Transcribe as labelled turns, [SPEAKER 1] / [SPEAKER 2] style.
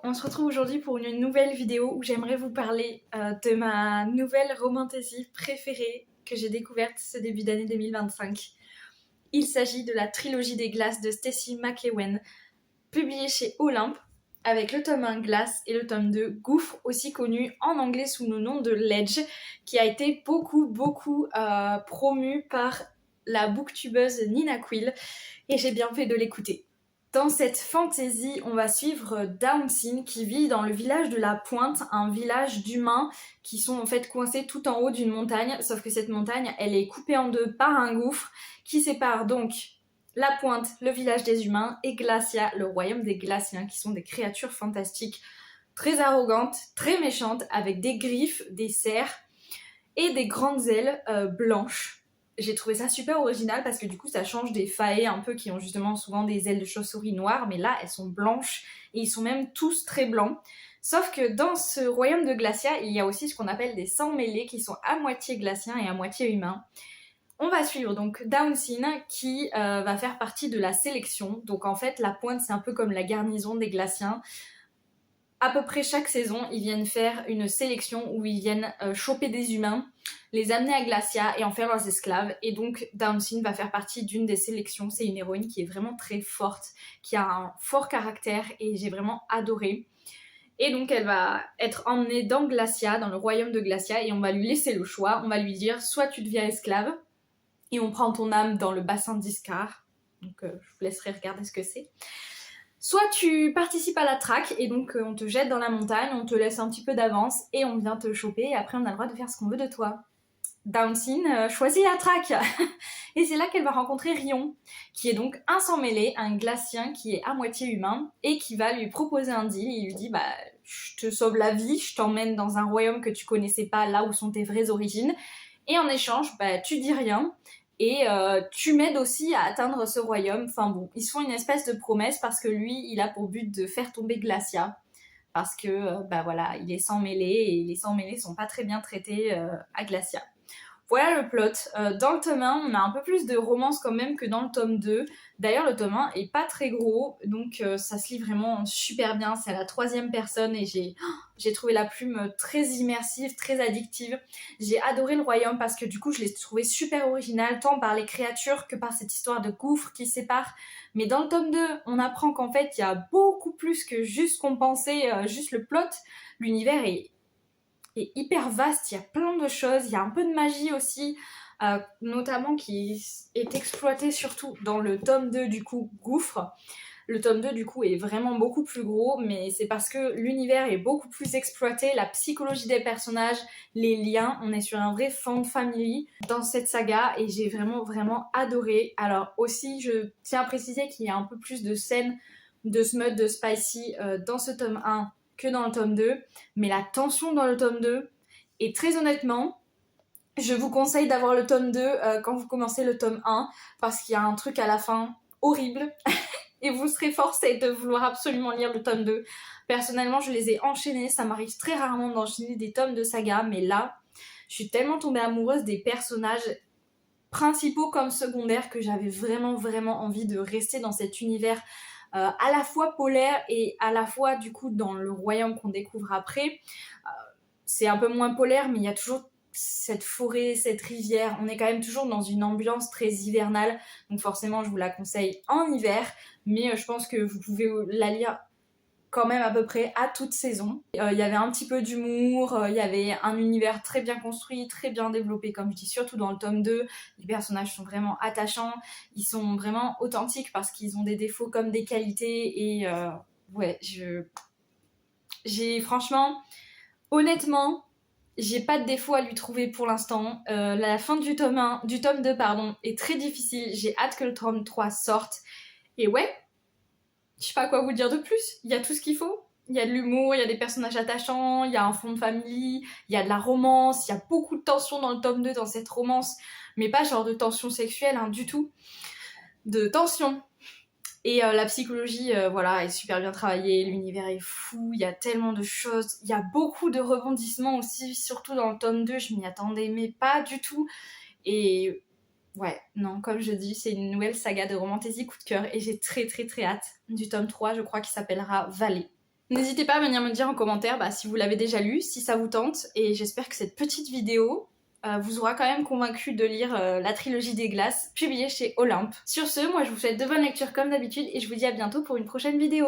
[SPEAKER 1] On se retrouve aujourd'hui pour une nouvelle vidéo où j'aimerais vous parler de ma nouvelle romantasy préférée que j'ai découverte ce début d'année 2025. Il s'agit de la trilogie des glaces de Stacy McEwen, publiée chez Olympe, avec le tome 1 Glace et le tome 2 Gouffre, aussi connu en anglais sous le nom de Ledge, qui a été beaucoup promu par la booktubeuse Nina Quill, et j'ai bien fait de l'écouter. Dans cette fantasy, on va suivre Downsin qui vit dans le village de la Pointe, un village d'humains qui sont en fait coincés tout en haut d'une montagne, sauf que cette montagne, elle est coupée en deux par un gouffre qui sépare donc la Pointe, le village des humains, et Glacia, le royaume des glaciens, qui sont des créatures fantastiques, très arrogantes, très méchantes, avec des griffes, des serres et des grandes ailes blanches. J'ai trouvé ça super original parce que du coup ça change des faées un peu qui ont justement souvent des ailes de chauve-souris noires, mais là elles sont blanches et ils sont même tous très blancs. Sauf que dans ce royaume de Glacia, il y a aussi ce qu'on appelle des sans-mêlés qui sont à moitié glaciens et à moitié humains. On va suivre donc Downsin qui va faire partie de la sélection. Donc en fait la Pointe c'est un peu comme la garnison des glaciens. À peu près chaque saison, ils viennent faire une sélection où ils viennent choper des humains, les amener à Glacia et en faire leurs esclaves. Et donc Downsin va faire partie d'une des sélections. C'est une héroïne qui est vraiment très forte, qui a un fort caractère et j'ai vraiment adoré. Et donc elle va être emmenée dans Glacia, dans le royaume de Glacia, et on va lui laisser le choix. On va lui dire soit tu deviens esclave et on prend ton âme dans le bassin d'Iscar. Donc je vous laisserai regarder ce que c'est. Soit tu participes à la traque et donc on te jette dans la montagne, on te laisse un petit peu d'avance et on vient te choper et après on a le droit de faire ce qu'on veut de toi. Downsin choisit la traque et c'est là qu'elle va rencontrer Rion, qui est donc un sans-mêlé, un glacien qui est à moitié humain et qui va lui proposer un deal. Il lui dit bah je te sauve la vie, je t'emmène dans un royaume que tu connaissais pas, là où sont tes vraies origines, et en échange bah tu dis rien. Et tu m'aides aussi à atteindre ce royaume. Enfin bon, ils se font une espèce de promesse parce que lui, il a pour but de faire tomber Glacia. Parce que, bah voilà, il est sans mêlée et les sans mêlés sont pas très bien traités à Glacia. Voilà le plot. Dans le tome 1, on a un peu plus de romance quand même que dans le tome 2. D'ailleurs, le tome 1 est pas très gros, donc ça se lit vraiment super bien. C'est à la 3e personne et j'ai trouvé la plume très immersive, très addictive. J'ai adoré le royaume parce que du coup, je l'ai trouvé super original, tant par les créatures que par cette histoire de gouffre qui sépare. Mais dans le tome 2, on apprend qu'en fait, il y a beaucoup plus que juste ce qu'on pensait, juste le plot. L'univers est hyper vaste, il y a plein de choses, il y a un peu de magie aussi, notamment qui est exploitée surtout dans le tome 2 du coup Gouffre. Le tome 2 du coup est vraiment beaucoup plus gros, mais c'est parce que l'univers est beaucoup plus exploité, la psychologie des personnages, les liens, on est sur un vrai fan family dans cette saga et j'ai vraiment adoré. Alors aussi je tiens à préciser qu'il y a un peu plus de scènes de smut, de spicy dans ce tome 1 que dans le tome 2, mais la tension dans le tome 2, et très honnêtement, je vous conseille d'avoir le tome 2 quand vous commencez le tome 1, parce qu'il y a un truc à la fin horrible, et vous serez forcé de vouloir absolument lire le tome 2. Personnellement, je les ai enchaînés, ça m'arrive très rarement d'enchaîner des tomes de saga, mais là, je suis tellement tombée amoureuse des personnages principaux comme secondaires que j'avais vraiment envie de rester dans cet univers à la fois polaire et à la fois du coup dans le royaume qu'on découvre après. C'est un peu moins polaire, mais il y a toujours cette forêt, cette rivière. On est quand même toujours dans une ambiance très hivernale, donc forcément je vous la conseille en hiver, mais je pense que vous pouvez la lire quand même à peu près à toute saison. Il y avait un petit peu d'humour, il y avait un univers très bien construit, très bien développé, comme je dis, surtout dans le tome 2. Les personnages sont vraiment attachants, ils sont vraiment authentiques parce qu'ils ont des défauts comme des qualités et ouais, j'ai franchement, honnêtement, j'ai pas de défaut à lui trouver pour l'instant. La fin du tome 1, du tome 2 pardon, est très difficile, j'ai hâte que le tome 3 sorte. Et ouais, je sais pas quoi vous dire de plus. Il y a tout ce qu'il faut. Il y a de l'humour, il y a des personnages attachants, il y a un fond de famille, il y a de la romance, il y a beaucoup de tension dans le tome 2, dans cette romance, mais pas genre de tension sexuelle, hein, du tout. De tension. Et la psychologie, voilà, est super bien travaillée, l'univers est fou, il y a tellement de choses, il y a beaucoup de rebondissements aussi, surtout dans le tome 2, je m'y attendais, mais pas du tout. Et ouais, non, comme je dis, c'est une nouvelle saga de romantasy coup de cœur et j'ai très hâte du tome 3, je crois qu'il s'appellera Vallée. N'hésitez pas à venir me dire en commentaire si vous l'avez déjà lu, si ça vous tente, et j'espère que cette petite vidéo vous aura quand même convaincu de lire la trilogie des glaces, publiée chez Olympe. Sur ce, moi je vous souhaite de bonnes lectures comme d'habitude, et je vous dis à bientôt pour une prochaine vidéo.